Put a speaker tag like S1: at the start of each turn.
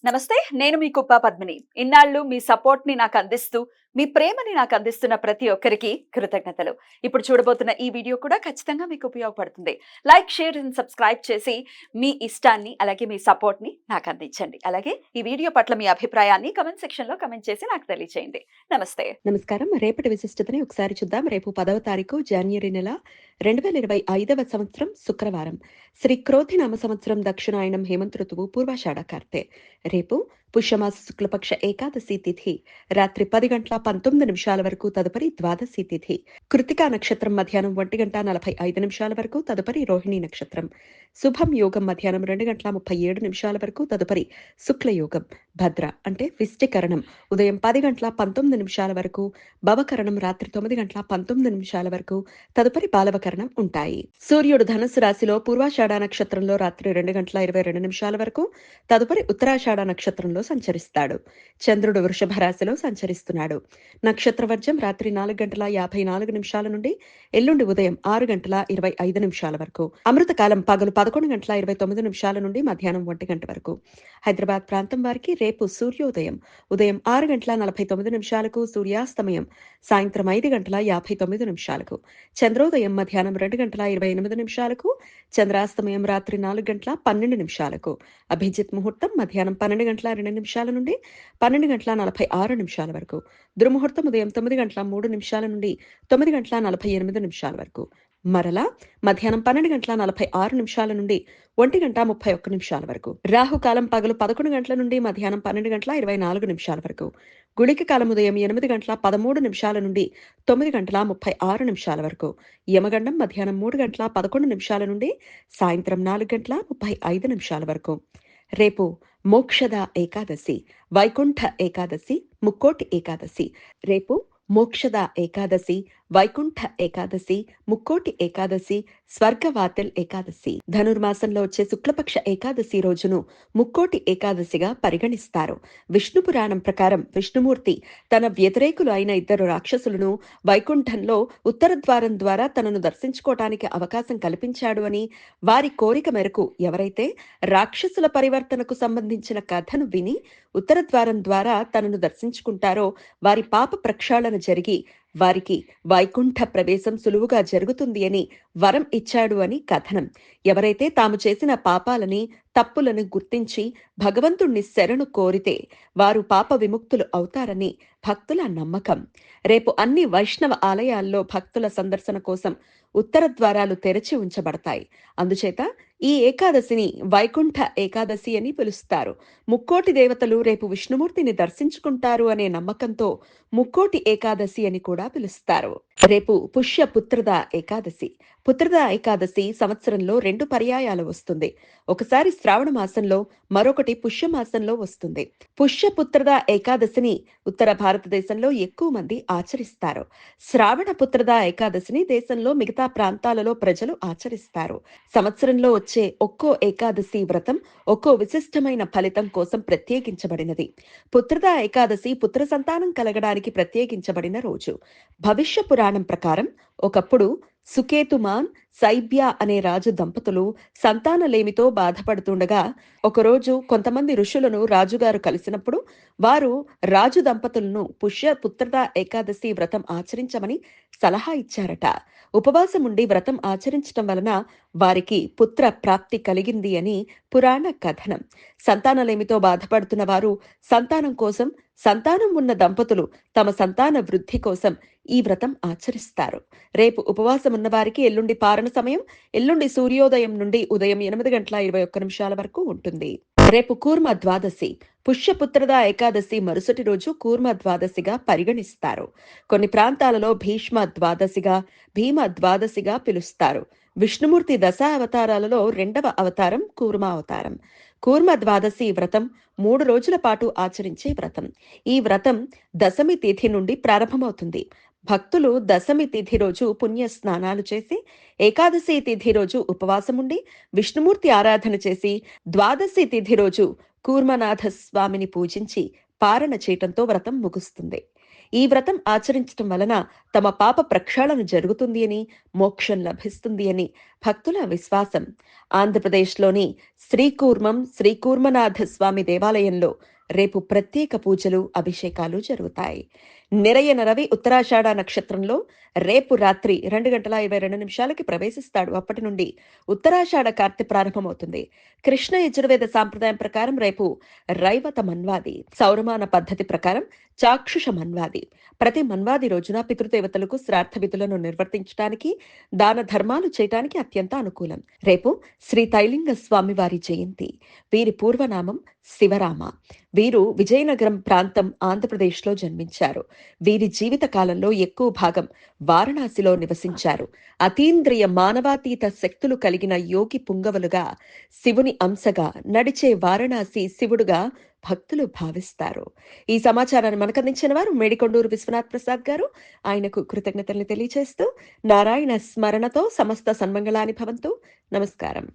S1: నమస్తే. నేను మీ కుప్ప పద్మిని. ఇన్నాళ్ళు మీ సపోర్ట్‌ని నాకందిస్తూ, మీ ప్రేమని నాకందిస్తున్న ప్రతి ఒక్కరికి కృతజ్ఞతలు. ఇప్పుడు చూడబోతున్న ఈ వీడియో కూడా ఖచ్చితంగా మీకు ఉపయోగపడుతుంది. లైక్, షేర్ అండ్ సబ్స్క్రైబ్ చేసి మీ ఇష్టాన్ని, అలాగే మీ సపోర్ట్‌ని నాకందించండి. అలాగే ఈ వీడియో పట్ల మీ అభిప్రాయాన్ని కామెంట్ సెక్షన్‌లో కామెంట్ చేసి నాకు తెలియచేయండి. నమస్తే.
S2: నమస్కారం. రేపటి విశిష్టతని ఒకసారి చూద్దాం. రేపు 10వ తారీఖు జనవరి నెల 2025వ సంవత్సరం శుక్రవారం. శ్రీ క్రోధినామ సంవత్సరం దక్షిణాయనం హేమంత ఋతువు పూర్వాషాఢ కార్తె. రేపు పుష్యమాస శుక్లపక్ష ఏకాదశి తిథి రాత్రి 10 గంటల 19 నిమిషాల వరకు, తదుపరి ద్వాదశి తిథి. కృతికా నక్షత్రం మధ్యాహ్నం 1 గంట 45 నిమిషాల వరకు, తదుపరి రోహిణి నక్షత్రం. శుభం యోగం మధ్యాహ్నం 2 గంటల 37 నిమిషాల వరకు, తదుపరి శుక్లయోగం. భద్ర అంటే విష్టికరణం ఉదయం 10 గంటల 19 నిమిషాల వరకు, భవకరణం రాత్రి 9 గంటల 19 నిమిషాల వరకు, తదుపరి బాలవకరణం ఉంటాయి. సూర్యుడు ధనుసు రాశిలో పూర్వాషాఢ నక్షత్రంలో రాత్రి 2 గంటల 22 నిమిషాల వరకు, తదుపరి ఉత్తరాషాఢ నక్షత్రంలో సంచరిస్తాడు. చంద్రుడు వృషభ రాశిలో సంచరిస్తున్నాడు. నక్షత్ర వర్జం రాత్రి 4 గంటల 54 నిమిషాల నుండి ఎల్లుండి ఉదయం 6 గంటల 25 నిమిషాల వరకు. అమృతకాలం పగలు 11 గంటల 29 నిమిషాల నుండి మధ్యాహ్నం 1 గంట వరకు. హైదరాబాద్ ప్రాంతం వారికి రేపు సూర్యోదయం ఉదయం 6 గంటల 49 నిమిషాలకు, సూర్యాస్తమయం సాయంత్రం 5 గంటల 59 నిమిషాలకు. చంద్రోదయం మధ్యాహ్నం 2 గంటల 28 నిమిషాలకు, చంద్రాస్తమయం రాత్రి 4 గంటల 12 నిమిషాలకు. అభిజిత్ ముహూర్తం మధ్యాహ్నం 12 గంటల 2 నిమిషాల నుండి 12 గంటల 46 నిమిషాల వరకు. దుర్ముహూర్తం ఉదయం 9 గంటల 3 నిమిషాల నుండి 9 గంటల 48 నిమిషాల వరకు. మరలా మధ్యాహ్నం 12 గంటల 46 నిమిషాల నుండి 1 గంట 31 నిమిషాల వరకు. రాహుకాలం పగలు 11 గంటల నుండి మధ్యాహ్నం 12 గంటల 24 నిమిషాల వరకు. గుళిక కాలం ఉదయం 8 గంటల 13 నిమిషాల నుండి 9 గంటల 36 నిమిషాల వరకు. యమగండం మధ్యాహ్నం 3 గంటల 11 నిమిషాల నుండి సాయంత్రం 4 గంటల 35 నిమిషాల వరకు. రేపు మోక్షద ఏకాదశి, వైకుంఠ ఏకాదశి, ముక్కోటి ఏకాదశి. రేపు మోక్షద ఏకాదశి, వైకుంఠ ఏకాదశి, ముక్కోటి ఏకాదశి, స్వర్గవాతిల్ ఏకాదశి. ధనుర్మాసంలో వచ్చే శుక్లపక్ష ఏకాదశి రోజును ముక్కోటి ఏకాదశిగా పరిగణిస్తారు. విష్ణు పురాణం ప్రకారం విష్ణుమూర్తి తన వ్యతిరేకులు అయిన 2 రాక్షసులను వైకుంఠంలో ఉత్తర ద్వారం ద్వారా తనను దర్శించుకోవటానికి అవకాశం కల్పించాడు అని, వారి కోరిక మేరకు ఎవరైతే రాక్షసుల పరివర్తనకు సంబంధించిన కథను విని ఉత్తర ద్వారం ద్వారా తనను దర్శించుకుంటారో వారి పాప ప్రక్షాళన జరిగి వారికి వైకుంఠ ప్రవేశం సులువుగా జరుగుతుంది అని వరం ఇచ్చాడు అని కథనం. ఎవరైతే తాము చేసిన పాపాలని, తప్పులను గుర్తించి భగవంతుణ్ణి శరణు కోరితే వారు పాప విముక్తులు అవుతారని భక్తుల నమ్మకం. రేపు అన్ని వైష్ణవ ఆలయాల్లో భక్తుల సందర్శన కోసం ఉత్తర ద్వారాలు తెరచి ఉంచబడతాయి. అందుచేత ఈ ఏకాదశిని వైకుంఠ ఏకాదశి అని పిలుస్తారు. ముక్కోటి దేవతలు రేపు విష్ణుమూర్తిని దర్శించుకుంటారు అనే నమ్మకంతో ముక్కోటి ఏకాదశి అని కూడా పిలుస్తారు. రేపు పుష్య పుత్రద ఏకాదశి. పుత్రద ఏకాదశి సంవత్సరంలో 2 పర్యాయాలు వస్తుంది. ఒకసారి శ్రావణ మాసంలో, మరొకటి పుష్యమాసంలో వస్తుంది. పుష్యపుత్రద ఏకాదశిని ఉత్తర భారతదేశంలో ఎక్కువ మంది ఆచరిస్తారు. శ్రావణ పుత్రద ఏకాదశిని దేశంలో మిగతా ప్రాంతాలలో ప్రజలు ఆచరిస్తారు. సంవత్సరంలో వచ్చే ఒక్కో ఏకాదశి వ్రతం ఒక్కో విశిష్టమైన ఫలితం కోసం ప్రత్యేకించబడినది. పుత్రద ఏకాదశి పుత్ర సంతానం కలగడానికి ప్రత్యేకించబడిన రోజు. భవిష్య పురాణం ప్రకారం ఒకప్పుడు సుకేతుమాన్, సైబ్య అనే రాజు దంపతులు సంతానలేమితో బాధపడుతుండగా ఒకరోజు కొంతమంది ఋషులను రాజుగారు కలిసినప్పుడు వారు రాజు దంపతులను పుష్య పుత్రద ఏకాదశి వ్రతం ఆచరించమని సలహా ఇచ్చారట. ఉపవాసం ఉండి వ్రతం ఆచరించటం వలన వారికి పుత్ర ప్రాప్తి కలిగింది అని పురాణ కథనం. సంతానలేమితో బాధపడుతున్న వారు సంతానం కోసం, సంతానం ఉన్న దంపతులు తమ సంతాన వృద్ధి కోసం ఈ వ్రతం ఆచరిస్తారు. రేపు ఉపవాసం ఉన్న వారికి ఎల్లుండి పారణ సమయం, ఎల్లుండి సూర్యోదయం నుండి ఉదయం 8 గంటల 21 నిమిషాల వరకు ఉంటుంది. రేపు కూర్మ ద్వాదశి. పుష్యపుత్రద ఏకాదశి మరుసటి రోజు కూర్మ ద్వాదశిగా పరిగణిస్తారు. కొన్ని ప్రాంతాలలో భీష్మ ద్వాదశిగా, భీమ ద్వాదశిగా పిలుస్తారు. విష్ణుమూర్తి దశ అవతారాలలో 2వ అవతారం కూర్మ అవతారం. కూర్మ ద్వాదశి వ్రతం 3 రోజుల పాటు ఆచరించే వ్రతం. ఈ వ్రతం దశమి తిథి నుండి ప్రారంభమవుతుంది. భక్తులు దశమి తిథి రోజు పుణ్య స్నానాలు చేసి, ఏకాదశి తిథి రోజు ఉపవాసముండి విష్ణుమూర్తి ఆరాధన చేసి, ద్వాదశి తిథి రోజు కూర్మనాథ స్వామిని పూజించి పారణ చేయటంతో వ్రతం ముగుస్తుంది. ఈ వ్రతం ఆచరించటం వలన తమ పాప ప్రక్షాళన జరుగుతుంది అని, మోక్షం లభిస్తుంది అని భక్తుల విశ్వాసం. ఆంధ్రప్రదేశ్లోని శ్రీకూర్మనాథ స్వామి దేవాలయంలో రేపు ప్రత్యేక పూజలు, అభిషేకాలు జరుగుతాయి. నిరయన రవి ఉత్తరాషాఢ నక్షత్రంలో రేపు రాత్రి 2:22 ప్రవేశిస్తాడు. అప్పటి నుండి ఉత్తరాషాఢ కార్తె ప్రారంభమవుతుంది. కృష్ణ యజుర్వేద సాంప్రదాయం ప్రకారం రేపు రైవత మన్వాది, సౌరమాన పద్ధతి ప్రకారం చాక్షుష మన్వాది. ప్రతి మన్వాది రోజున పితృదేవతలకు శ్రాద్ధ విధులను నిర్వర్తించడానికి, దాన ధర్మాలు చేయటానికి అత్యంత అనుకూలం. రేపు శ్రీ తైలింగ స్వామి వారి జయంతి. వీరి పూర్వనామం శివరామ. వీరు విజయనగరం ప్రాంతం ఆంధ్రప్రదేశ్లో జన్మించారు. వీరి జీవిత కాలంలో ఎక్కువ భాగం వారణాసిలో నివసించారు. అతీంద్రియ మానవాతీత శక్తులు కలిగిన యోగి పుంగవులుగా, శివుని అంశగా, నడిచే వారణాసి శివుడుగా భక్తులు భావిస్తారు. ఈ సమాచారాన్ని మనకు అందించిన వారు మేడికొండూరు విశ్వనాథ్ ప్రసాద్ గారు. ఆయనకు కృతజ్ఞతల్ని తెలియజేస్తూ, నారాయణ స్మరణతో సమస్త సన్మంగళాని భవంతు. నమస్కారం.